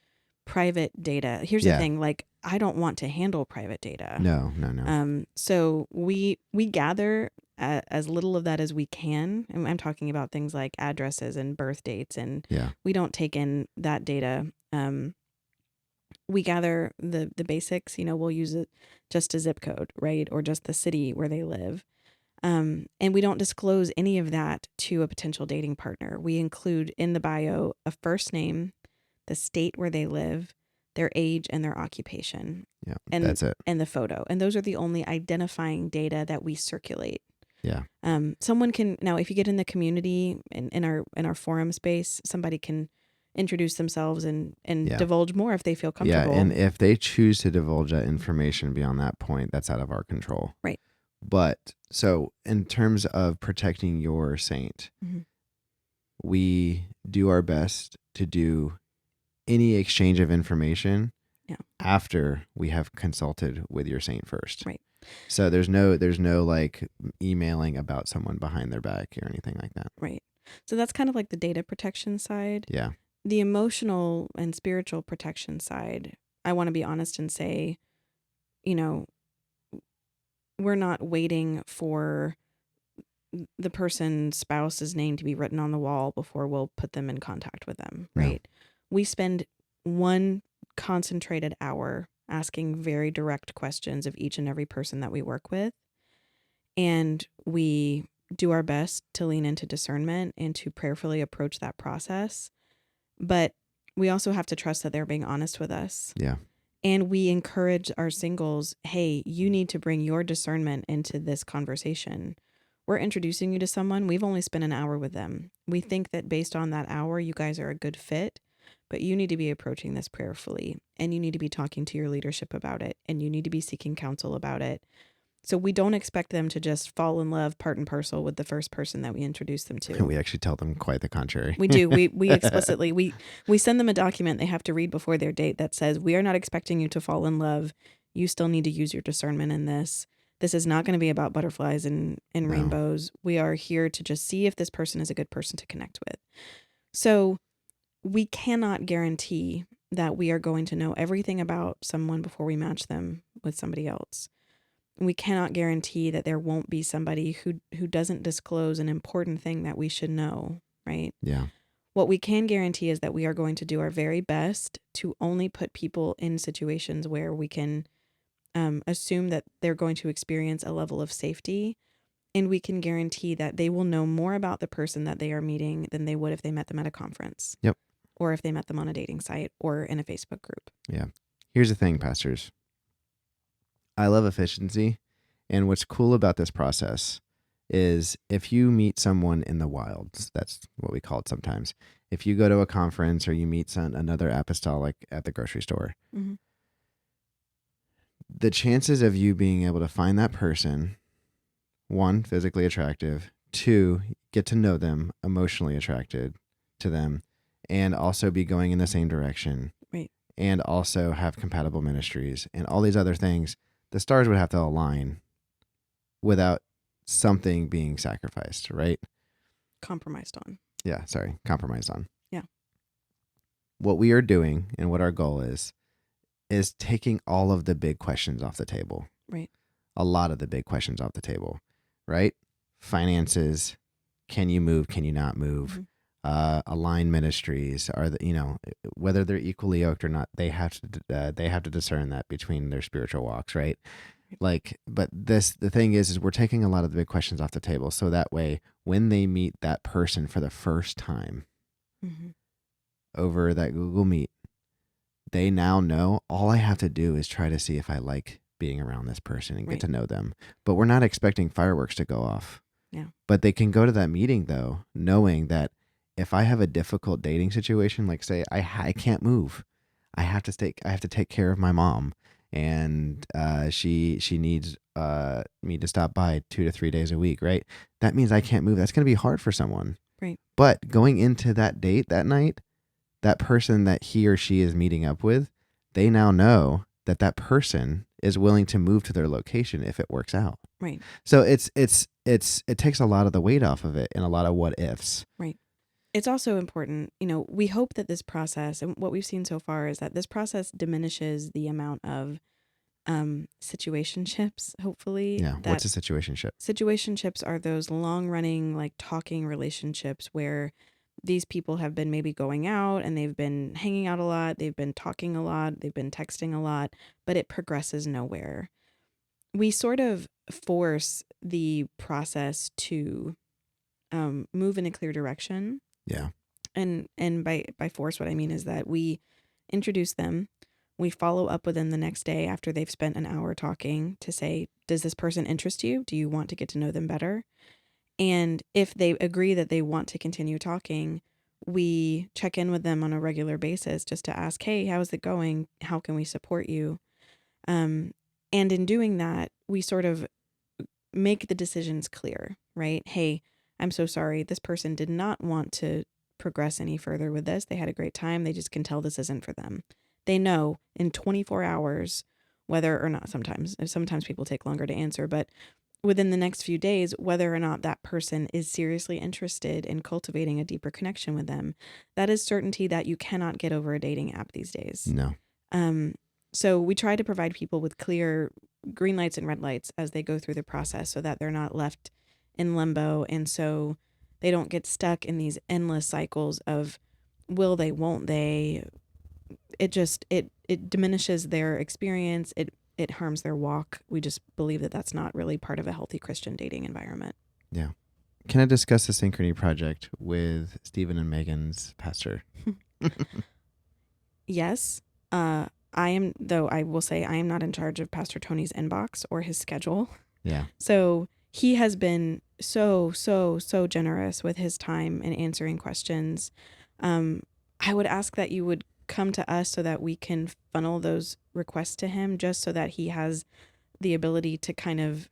private data. Here's the thing, like, I don't want to handle private data. No. So we gather as little of that as we can. And I'm talking about things like addresses and birth dates, and we don't take in that data. We gather the basics. We'll use it just a zip code, right, or just the city where they live. And we don't disclose any of that to a potential dating partner. We include in the bio a first name, the state where they live, their age, and their occupation. Yeah, and that's it. And the photo. And those are the only identifying data that we circulate. Yeah. Someone can, now if you get in the community in our forum space, somebody can introduce themselves and divulge more if they feel comfortable. Yeah, and if they choose to divulge that information beyond that point, that's out of our control. Right. But so in terms of protecting your saint, mm-hmm. we do our best to do any exchange of information after we have consulted with your saint first. Right. So there's no like emailing about someone behind their back or anything like that. Right. So that's kind of like the data protection side. Yeah. The emotional and spiritual protection side, I want to be honest and say, we're not waiting for the person's spouse's name to be written on the wall before we'll put them in contact with them, right? No. We spend one concentrated hour asking very direct questions of each and every person that we work with. And we do our best to lean into discernment and to prayerfully approach that process. But we also have to trust that they're being honest with us. Yeah. And we encourage our singles, hey, you need to bring your discernment into this conversation. We're introducing you to someone. We've only spent an hour with them. We think that based on that hour, you guys are a good fit, but you need to be approaching this prayerfully, and you need to be talking to your leadership about it, and you need to be seeking counsel about it. So we don't expect them to just fall in love part and parcel with the first person that we introduce them to. We actually tell them quite the contrary. We do. We explicitly, we send them a document they have to read before their date that says, we are not expecting you to fall in love. You still need to use your discernment in this. This is not going to be about butterflies and rainbows. We are here to just see if this person is a good person to connect with. So we cannot guarantee that we are going to know everything about someone before we match them with somebody else. We cannot guarantee that there won't be somebody who doesn't disclose an important thing that we should know, right? Yeah. What we can guarantee is that we are going to do our very best to only put people in situations where we can assume that they're going to experience a level of safety, and we can guarantee that they will know more about the person that they are meeting than they would if they met them at a conference. Yep. Or if they met them on a dating site or in a Facebook group. Yeah. Here's the thing, pastors. I love efficiency, and what's cool about this process is if you meet someone in the wilds, that's what we call it sometimes. If you go to a conference or you meet another apostolic at the grocery store, mm-hmm. the chances of you being able to find that person, 1, physically attractive, 2, get to know them, emotionally attracted to them, and also be going in the same direction, right? And also have compatible ministries and all these other things, the stars would have to align without something being sacrificed, right? Compromised on. Yeah, sorry, compromised on. Yeah. What we are doing and what our goal is taking all of the big questions off the table. Right. A lot of the big questions off the table, right? Finances, can you move, can you not move? Mm-hmm. Aligned ministries, whether they're equally yoked or not, they have to discern that between their spiritual walks, right? But the thing is we're taking a lot of the big questions off the table, so that way when they meet that person for the first time, mm-hmm. over that Google Meet, they now know all I have to do is try to see if I like being around this person and get Right. to know them. But we're not expecting fireworks to go off. Yeah. But they can go to that meeting though, knowing that if I have a difficult dating situation, like say I can't move, I have to take care of my mom, and she needs me to stop by 2 to 3 days a week, right? That means I can't move. That's going to be hard for someone. Right. But going into that date that night, that person that he or she is meeting up with, they now know that that person is willing to move to their location if it works out. Right. So it takes a lot of the weight off of it and a lot of what ifs. Right. It's also important, we hope that this process, and what we've seen so far is that this process diminishes the amount of situationships, hopefully. Yeah. That What's a situationship? situationships are those long running, like talking relationships where these people have been maybe going out and they've been hanging out a lot, they've been talking a lot, they've been texting a lot, but it progresses nowhere. We sort of force the process to move in a clear direction. Yeah. And by force, what I mean is that we introduce them, we follow up with them the next day after they've spent an hour talking to say, does this person interest you? Do you want to get to know them better? And if they agree that they want to continue talking, we check in with them on a regular basis just to ask, hey, how's it going? How can we support you? And in doing that, we sort of make the decisions clear, right? Hey, I'm so sorry. This person did not want to progress any further with this. They had a great time. They just can tell this isn't for them. They know in 24 hours whether or not, sometimes people take longer to answer, but within the next few days, whether or not that person is seriously interested in cultivating a deeper connection with them. That is certainty that you cannot get over a dating app these days. No. So we try to provide people with clear green lights and red lights as they go through the process so that they're not left in limbo. And so they don't get stuck in these endless cycles of will they, won't they. It diminishes their experience. It harms their walk. We just believe that that's not really part of a healthy Christian dating environment. Yeah. Can I discuss the Synchrony Project with Stephen and Megan's pastor? Yes. I will say I am not in charge of Pastor Tony's inbox or his schedule. Yeah. So he has been so generous with his time and answering questions. I would ask that you would come to us so that we can funnel those requests to him, just so that he has the ability to kind of,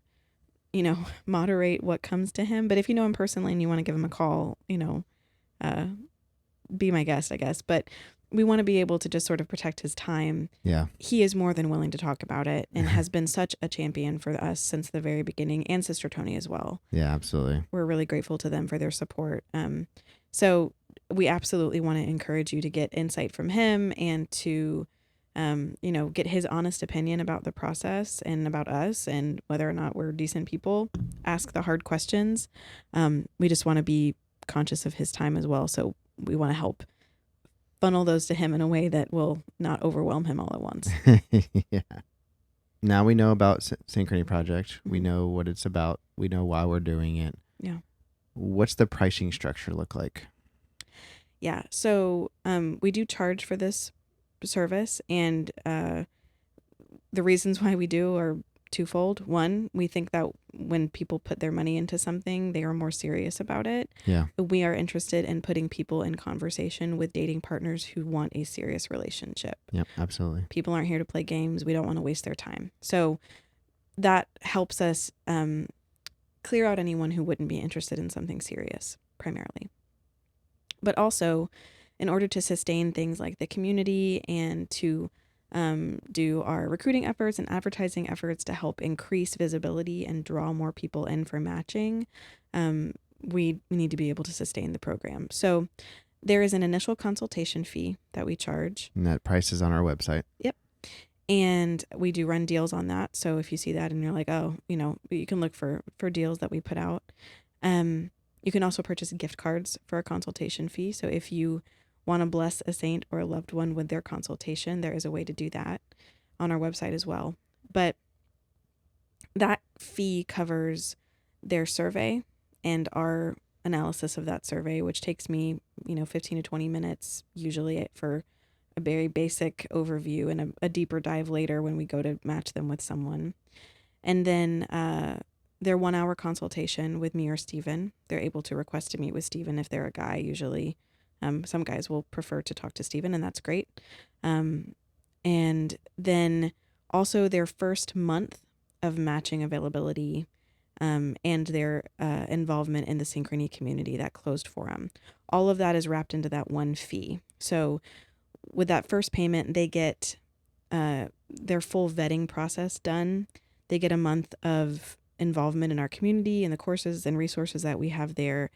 moderate what comes to him. But if you know him personally and you want to give him a call, be my guest, I guess. But we want to be able to just sort of protect his time. Yeah. He is more than willing to talk about it and has been such a champion for us since the very beginning, and Sister Tony as well. Yeah, absolutely. We're really grateful to them for their support. So we absolutely want to encourage you to get insight from him and to, get his honest opinion about the process and about us and whether or not we're decent people. Ask the hard questions. We just want to be conscious of his time as well. So we want to help funnel those to him in a way that will not overwhelm him all at once. Yeah. Now we know about Synchrony Project. We know what it's about. We know why we're doing it. Yeah. What's the pricing structure look like? Yeah. So we do charge for this service, and the reasons why we do are twofold. One, we think that when people put their money into something, they are more serious about it. Yeah. We are interested in putting people in conversation with dating partners who want a serious relationship. Yep, absolutely. People aren't here to play games. We don't want to waste their time. So that helps us clear out anyone who wouldn't be interested in something serious, primarily. But also, in order to sustain things like the community and to do our recruiting efforts and advertising efforts to help increase visibility and draw more people in for matching, we need to be able to sustain the program. So there is an initial consultation fee that we charge. And that price is on our website. Yep. And we do run deals on that. So if you see that and you're like, oh, you can look for deals that we put out. You can also purchase gift cards for a consultation fee. So if you want to bless a saint or a loved one with their consultation, there is a way to do that on our website as well. But that fee covers their survey and our analysis of that survey, which takes me, 15 to 20 minutes usually for a very basic overview and a deeper dive later when we go to match them with someone. And then their 1 hour consultation with me or Steven. They're able to request to meet with Steven if they're a guy, usually. Some guys will prefer to talk to Steven, and that's great. And then also their first month of matching availability and their involvement in the Synchrony community that closed for them. All of that is wrapped into that one fee. So with that first payment, they get their full vetting process done. They get a month of involvement in our community and the courses and resources that we have there.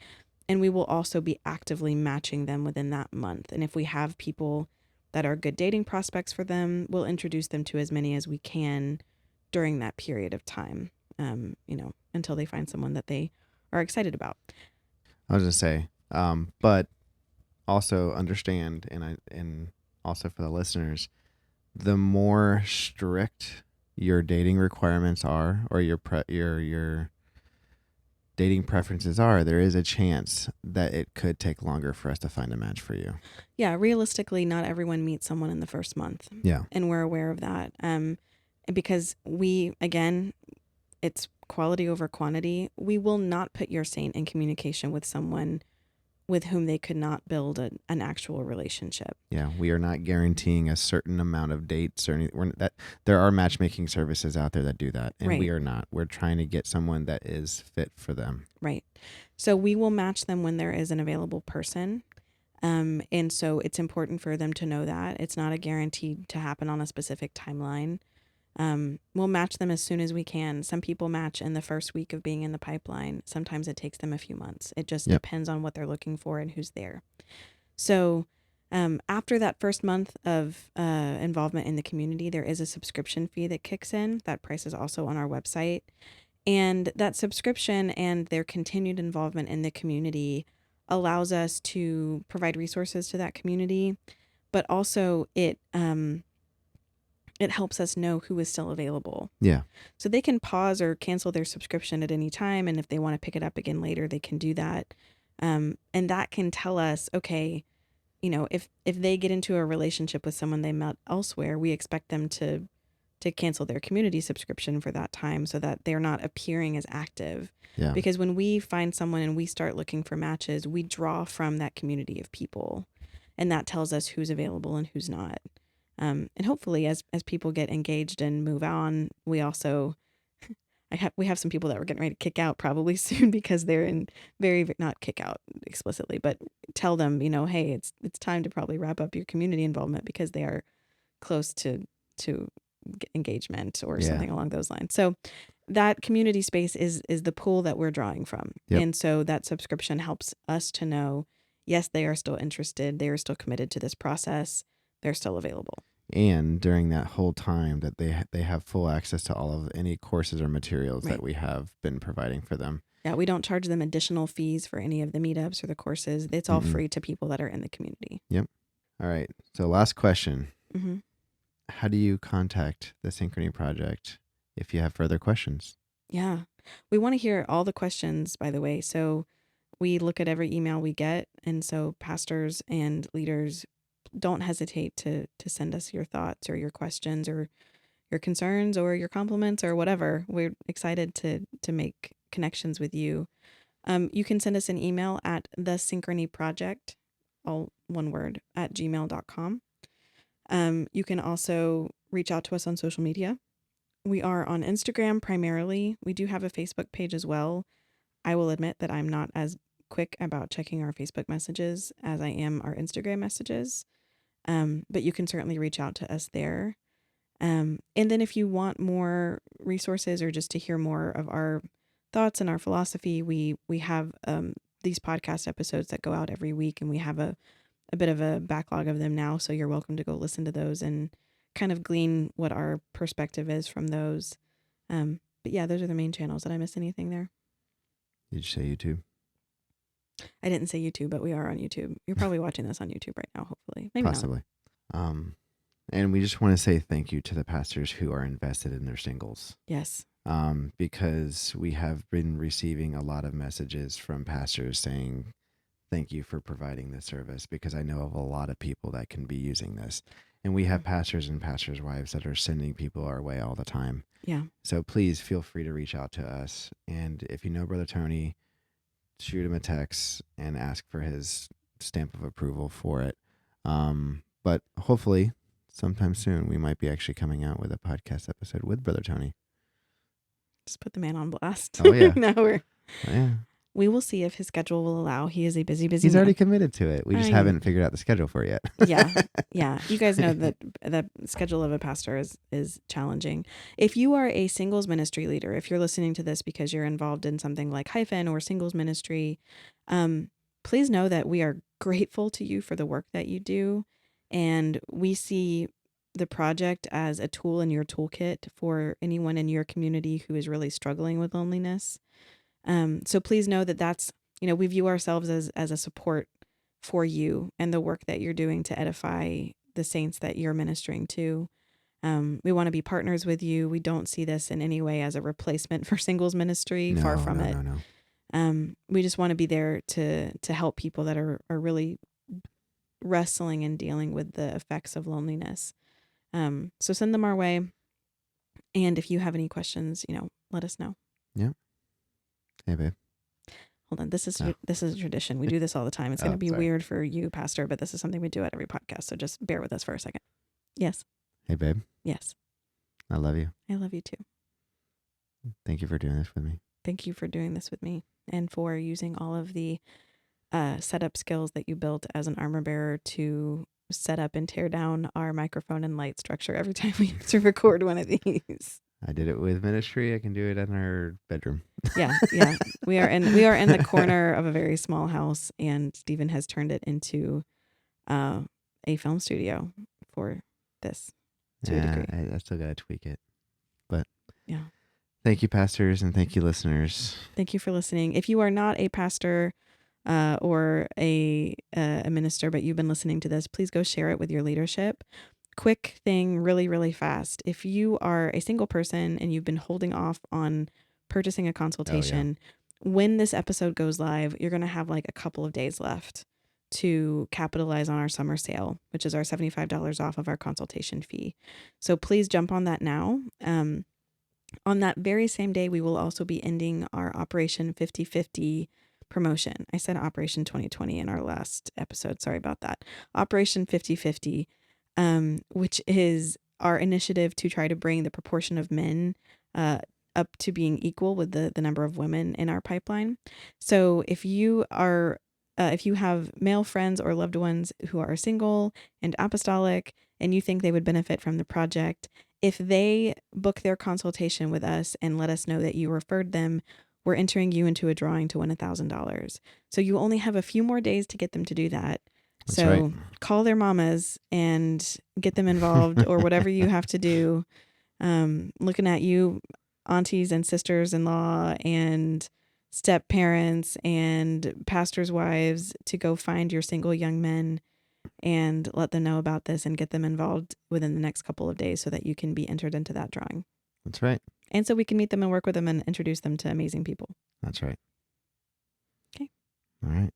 And we will also be actively matching them within that month. And if we have people that are good dating prospects for them, we'll introduce them to as many as we can during that period of time, until they find someone that they are excited about. I was just say, but also understand, and also for the listeners, the more strict your dating requirements are, or your dating preferences are, there is a chance that it could take longer for us to find a match for you. Yeah, realistically, not everyone meets someone in the first month. Yeah. And we're aware of that. Because it's quality over quantity. We will not put your saint in communication with someone with whom they could not build an actual relationship. Yeah, we are not guaranteeing a certain amount of dates or anything. There are matchmaking services out there that do that, and Right. we are not. We're trying to get someone that is fit for them. Right. So we will match them when there is an available person. And so it's important for them to know that it's not a guaranteed to happen on a specific timeline. We'll match them as soon as we can. Some people match in the first week of being in the pipeline. Sometimes it takes them a few months. It just depends on what they're looking for and who's there. So after that first month of involvement in the community, there is a subscription fee that kicks in. That price is also on our website. And that subscription and their continued involvement in the community allows us to provide resources to that community, but also it helps us know who is still available. Yeah. So they can pause or cancel their subscription at any time. And if they want to pick it up again later, they can do that. And that can tell us, okay, if they get into a relationship with someone they met elsewhere, we expect them to cancel their community subscription for that time so that they're not appearing as active. Yeah. Because when we find someone and we start looking for matches, we draw from that community of people. And that tells us who's available and who's not. And hopefully as people get engaged and move on, we also, we have some people that we're getting ready to kick out probably soon because they're in not kick out explicitly, but tell them, hey, it's time to probably wrap up your community involvement because they are close to engagement or something along those lines. So that community space is the pool that we're drawing from. Yep. And so that subscription helps us to know, yes, they are still interested. They are still committed to this process. They're still available. And during that whole time that they have full access to all of any courses or materials that we have been providing for them. Yeah, we don't charge them additional fees for any of the meetups or the courses. It's all free to people that are in the community. Yep. All right. So last question. Mm-hmm. How do you contact the Synchrony Project if you have further questions? Yeah. We want to hear all the questions, by the way. So we look at every email we get. And so pastors and leaders, don't hesitate to send us your thoughts or your questions or your concerns or your compliments or whatever. We're excited to make connections with you. You can send us an email at thesynchronyproject, all one word, at gmail.com. You can also reach out to us on social media. We are on Instagram primarily. We do have a Facebook page as well. I will admit that I'm not as quick about checking our Facebook messages as I am our Instagram messages. But you can certainly reach out to us there. And then if you want more resources or just to hear more of our thoughts and our philosophy, we have these podcast episodes that go out every week, and we have a bit of a backlog of them now. So you're welcome to go listen to those and kind of glean what our perspective is from those. But yeah, those are the main channels. Did I miss anything there? Did you say YouTube? I didn't say YouTube, but we are on YouTube. You're probably watching this on YouTube right now, hopefully. Maybe possibly. Not. And we just want to say thank you to the pastors who are invested in their singles. Yes. Because we have been receiving a lot of messages from pastors saying thank you for providing this service, because I know of a lot of people that can be using this. And we have pastors and pastors' wives that are sending people our way all the time. Yeah. So please feel free to reach out to us. And if you know Brother Tony, shoot him a text and ask for his stamp of approval for it. But hopefully sometime soon we might be actually coming out with a podcast episode with Brother Tony. Just put the man on blast. Oh, yeah. Yeah. We will see if his schedule will allow. He is a busy He's man. already committed to it. We just haven't figured out the schedule for it yet. Yeah. You guys know that the schedule of a pastor is challenging. If you are a singles ministry leader, if you're listening to this because you're involved in something like Hyphen or singles ministry, please know that we are grateful to you for the work that you do. And we see the project as a tool in your toolkit for anyone in your community who is really struggling with loneliness. So please know that that's, we view ourselves as a support for you and the work that you're doing to edify the saints that you're ministering to. We want to be partners with you. We don't see this in any way as a replacement for singles ministry. Far from it. No. We just want to be there to help people that are really wrestling and dealing with the effects of loneliness. So send them our way. And if you have any questions, let us know. Yeah. Hey, babe. Hold on. This is a tradition. We do this all the time. It's going to be weird for you, Pastor, but this is something we do at every podcast. So just bear with us for a second. Yes. Hey, babe. Yes. I love you. I love you too. Thank you for doing this with me. Thank you for doing this with me and for using all of the setup skills that you built as an armor bearer to set up and tear down our microphone and light structure every time we have to record one of these. I did it with ministry. I can do it in our bedroom. Yeah. We are in the corner of a very small house, and Stephen has turned it into a film studio for this to a degree. I still got to tweak it. But yeah. Thank you, pastors, and thank you, listeners. Thank you for listening. If you are not a pastor or a minister, but you've been listening to this, please go share it with your leadership. Quick thing, really, really fast. If you are a single person and you've been holding off on purchasing a consultation, when this episode goes live, you're going to have like a couple of days left to capitalize on our summer sale, which is our $75 off of our consultation fee. So please jump on that now. On that very same day, we will also be ending our Operation 50/50 promotion. I said Operation 2020 in our last episode. Sorry about that. Operation 50/50. Which is our initiative to try to bring the proportion of men up to being equal with the number of women in our pipeline. So if you have male friends or loved ones who are single and apostolic, and you think they would benefit from the project, if they book their consultation with us and let us know that you referred them, we're entering you into a drawing to win $1,000. So you only have a few more days to get them to do that. That's so right. Call their mamas and get them involved or whatever you have to do. Looking at you, aunties and sisters-in-law and step parents and pastors' wives, to go find your single young men and let them know about this and get them involved within the next couple of days so that you can be entered into that drawing. That's right. And so we can meet them and work with them and introduce them to amazing people. That's right. Okay. All right.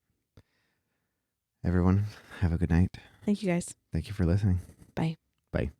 Everyone, have a good night. Thank you, guys. Thank you for listening. Bye. Bye.